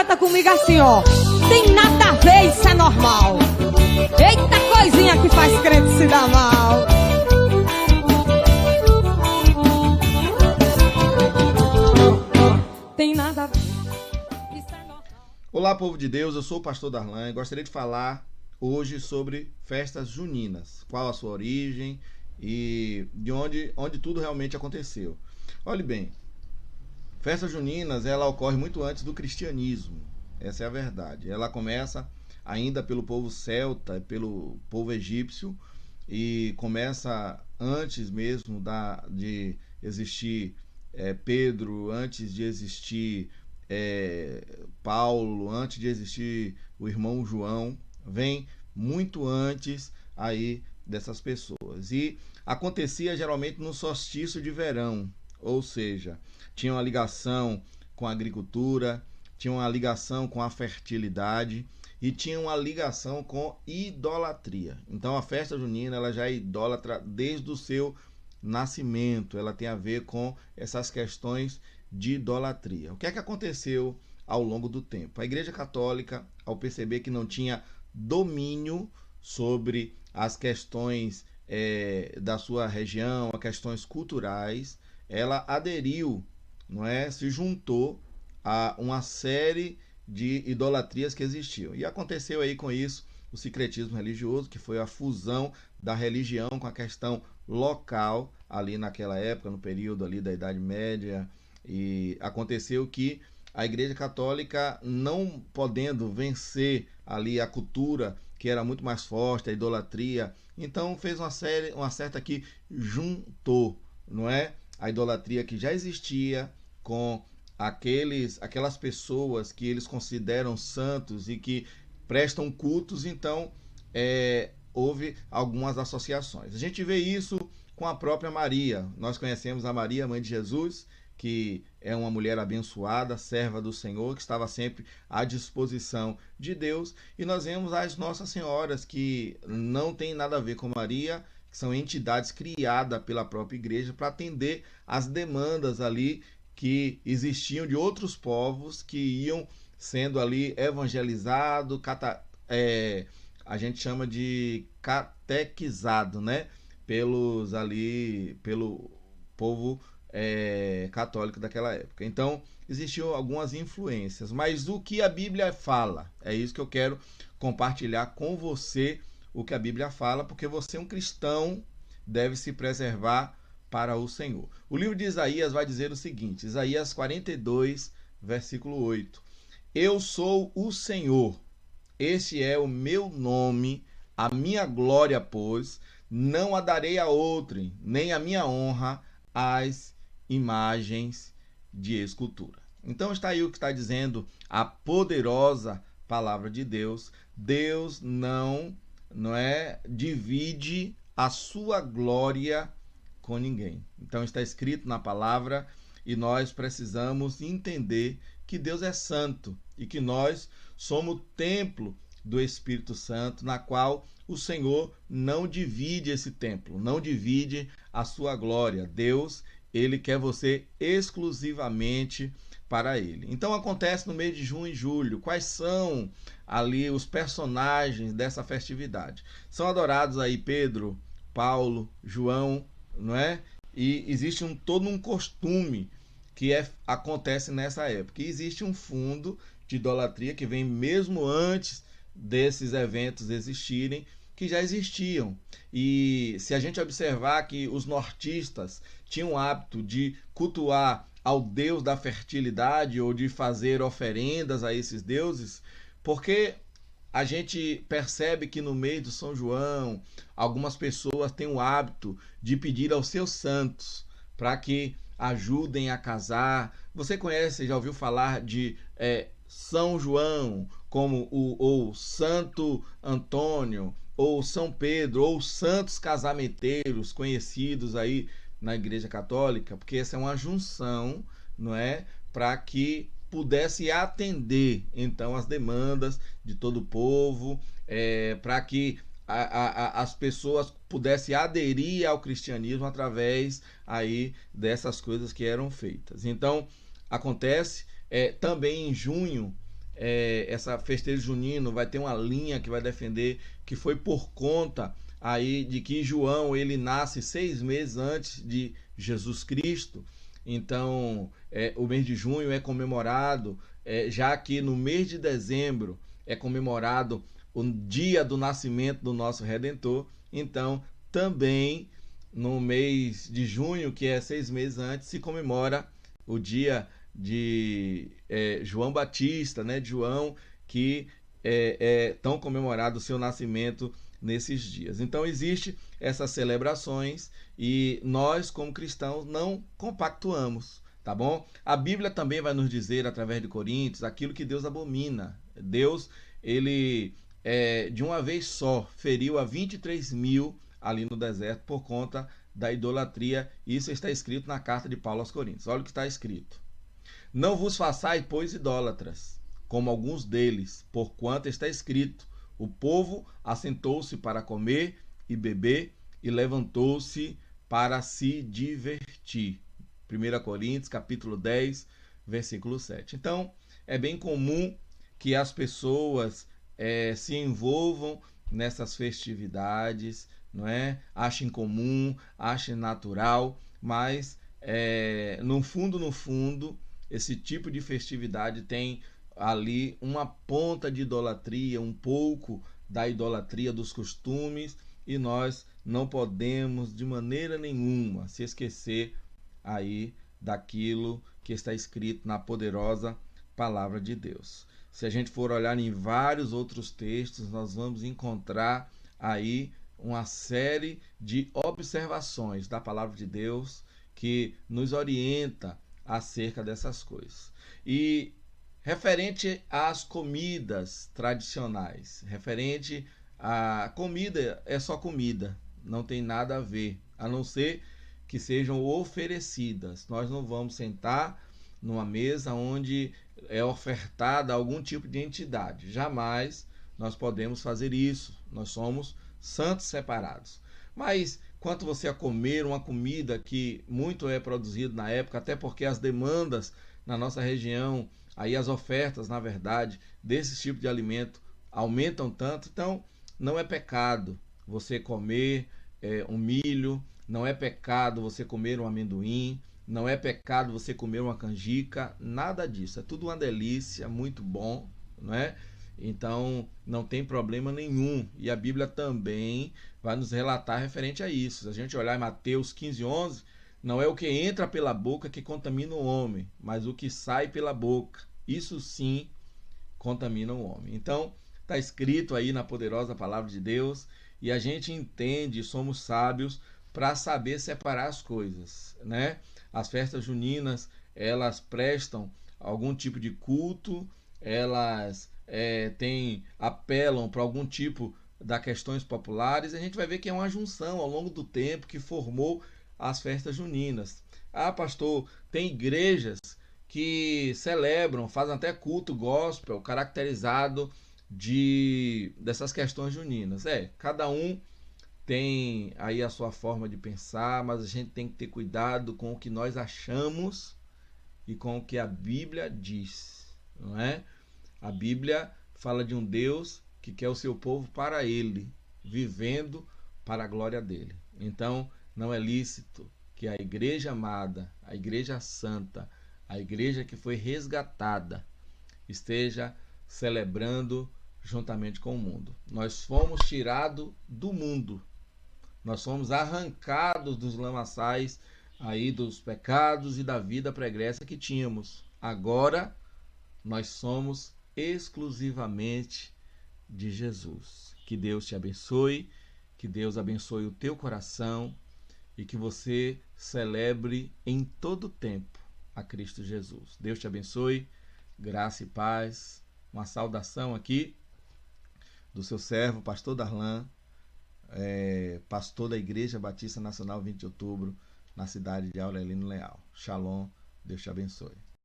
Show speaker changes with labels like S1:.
S1: canta comigo assim, ó. Tem nada a ver, isso é normal. Eita coisinha que faz crente se dar mal. Tem nada a ver, isso é normal.
S2: Olá, povo de Deus, eu sou o pastor Darlan e gostaria de falar hoje sobre festas juninas. Qual a sua origem e de onde tudo realmente aconteceu. Olhe bem, festas juninas, ela ocorre muito antes do cristianismo. Essa é a verdade. Ela começa ainda pelo povo celta, pelo povo egípcio, e começa antes mesmo de existir Pedro, antes de existir Paulo, antes de existir o irmão João, vem muito antes aí dessas pessoas. E acontecia geralmente no solstício de verão, ou seja, tinha uma ligação com a agricultura, tinha uma ligação com a fertilidade e tinha uma ligação com idolatria. Então a festa junina ela já é idólatra desde o seu nascimento, ela tem a ver com essas questões de idolatria. O que é que aconteceu ao longo do tempo? A Igreja Católica, ao perceber que não tinha domínio sobre as questões da sua região, as questões culturais, ela aderiu, se juntou a uma série de idolatrias que existiam. E aconteceu aí com isso o sincretismo religioso, que foi a fusão da religião com a questão local, ali naquela época, no período ali da Idade Média, e aconteceu que a Igreja Católica, não podendo vencer ali a cultura, que era muito mais forte, a idolatria, então fez uma certa que juntou, a idolatria que já existia com aquelas pessoas que eles consideram santos e que prestam cultos, então houve algumas associações. A gente vê isso com a própria Maria. Nós conhecemos a Maria, mãe de Jesus, que é uma mulher abençoada, serva do Senhor, que estava sempre à disposição de Deus. E nós vemos as Nossas Senhoras, que não tem nada a ver com Maria, que são entidades criadas pela própria igreja para atender às demandas ali que existiam de outros povos que iam sendo ali evangelizados, a gente chama de catequizado, pelo povo católico daquela época. Então, existiam algumas influências, mas o que a Bíblia fala, é isso que eu quero compartilhar com você, o que a Bíblia fala, porque você, um cristão, deve se preservar para o Senhor. O livro de Isaías vai dizer o seguinte, Isaías 42, versículo 8. Eu sou o Senhor, este é o meu nome, a minha glória, pois, não a darei a outrem, nem a minha honra às imagens de escultura. Então está aí o que está dizendo a poderosa palavra de Deus. Deus não divide a sua glória com ninguém. Então está escrito na palavra e nós precisamos entender que Deus é santo e que nós somos o templo do Espírito Santo, na qual o Senhor não divide esse templo, não divide a sua glória. Deus, ele quer você exclusivamente para ele. Então acontece no mês de junho e julho. Quais são ali os personagens dessa festividade? São adorados aí Pedro, Paulo, João, E existe todo um costume que acontece nessa época. E existe um fundo de idolatria que vem mesmo antes desses eventos existirem, que já existiam. E se a gente observar que os nortistas tinham o hábito de cultuar ao deus da fertilidade ou de fazer oferendas a esses deuses, porque a gente percebe que no mês do São João, algumas pessoas têm o hábito de pedir aos seus santos para que ajudem a casar. Você conhece, já ouviu falar de São João, como ou Santo Antônio, ou São Pedro, ou santos casamenteiros conhecidos aí na Igreja Católica, porque essa é uma junção, para que pudesse atender então as demandas de todo o povo, para que as pessoas pudessem aderir ao cristianismo através aí dessas coisas que eram feitas. Então acontece também em junho essa festejo junino vai ter uma linha que vai defender que foi por conta aí de que João ele nasce 6 meses antes de Jesus Cristo. Então o mês de junho é comemorado, já que no mês de dezembro é comemorado o dia do nascimento do nosso Redentor. Então também no mês de junho, que é 6 meses antes, se comemora o dia de João Batista, né? De João, que é tão comemorado o seu nascimento nesses dias. Então existe essas celebrações e nós, como cristãos, não compactuamos, tá bom? A Bíblia também vai nos dizer, através de Coríntios, aquilo que Deus abomina. Deus, ele de uma vez só feriu a 23 mil ali no deserto por conta da idolatria. Isso está escrito na carta de Paulo aos Coríntios. Olha o que está escrito: não vos façais, pois, idólatras, como alguns deles, porquanto está escrito: o povo assentou-se para comer e beber e levantou-se para se divertir. 1 Coríntios, capítulo 10, versículo 7. Então, é bem comum que as pessoas se envolvam nessas festividades, não é? Achem comum, achem natural, mas no fundo, esse tipo de festividade tem ali uma ponta de idolatria, um pouco da idolatria dos costumes, e nós não podemos de maneira nenhuma se esquecer aí daquilo que está escrito na poderosa palavra de Deus. Se a gente for olhar em vários outros textos, nós vamos encontrar aí uma série de observações da palavra de Deus que nos orienta acerca dessas coisas. E referente às comidas tradicionais, referente à comida, é só comida, não tem nada a ver, a não ser que sejam oferecidas. Nós não vamos sentar numa mesa onde é ofertada algum tipo de entidade. Jamais nós podemos fazer isso. Nós somos santos separados. Mas quanto você a comer uma comida que muito é produzido na época, até porque as demandas na nossa região, aí as ofertas, na verdade, desse tipo de alimento aumentam tanto, então não é pecado você comer um milho, não é pecado você comer um amendoim, não é pecado você comer uma canjica, nada disso. É tudo uma delícia, muito bom, não é? Então não tem problema nenhum. E a Bíblia também vai nos relatar referente a isso. Se a gente olhar em Mateus 15:11, não é o que entra pela boca que contamina o homem, mas o que sai pela boca. Isso sim contamina o homem. Então está escrito aí na poderosa palavra de Deus, e a gente entende, somos sábios para saber separar as coisas, né? As festas juninas, elas prestam algum tipo de culto, elas apelam para algum tipo das questões populares. A gente vai ver que é uma junção ao longo do tempo que formou as festas juninas. Ah, pastor, tem igrejas que celebram, fazem até culto gospel caracterizado dessas questões juninas. Cada um tem aí a sua forma de pensar, mas a gente tem que ter cuidado com o que nós achamos e com o que a Bíblia diz, não é? A Bíblia fala de um Deus que quer o seu povo para ele, vivendo para a glória dele. Então, não é lícito que a igreja amada, a igreja santa, a igreja que foi resgatada, esteja celebrando juntamente com o mundo. Nós fomos tirados do mundo. Nós fomos arrancados dos lamaçais aí dos pecados e da vida pregressa que tínhamos. Agora nós somos exclusivamente de Jesus. Que Deus te abençoe, que Deus abençoe o teu coração e que você celebre em todo tempo a Cristo Jesus. Deus te abençoe, graça e paz. Uma saudação aqui do seu servo, pastor Darlan, pastor da Igreja Batista Nacional 20 de Outubro, na cidade de Aurelino Leal. Shalom, Deus te abençoe.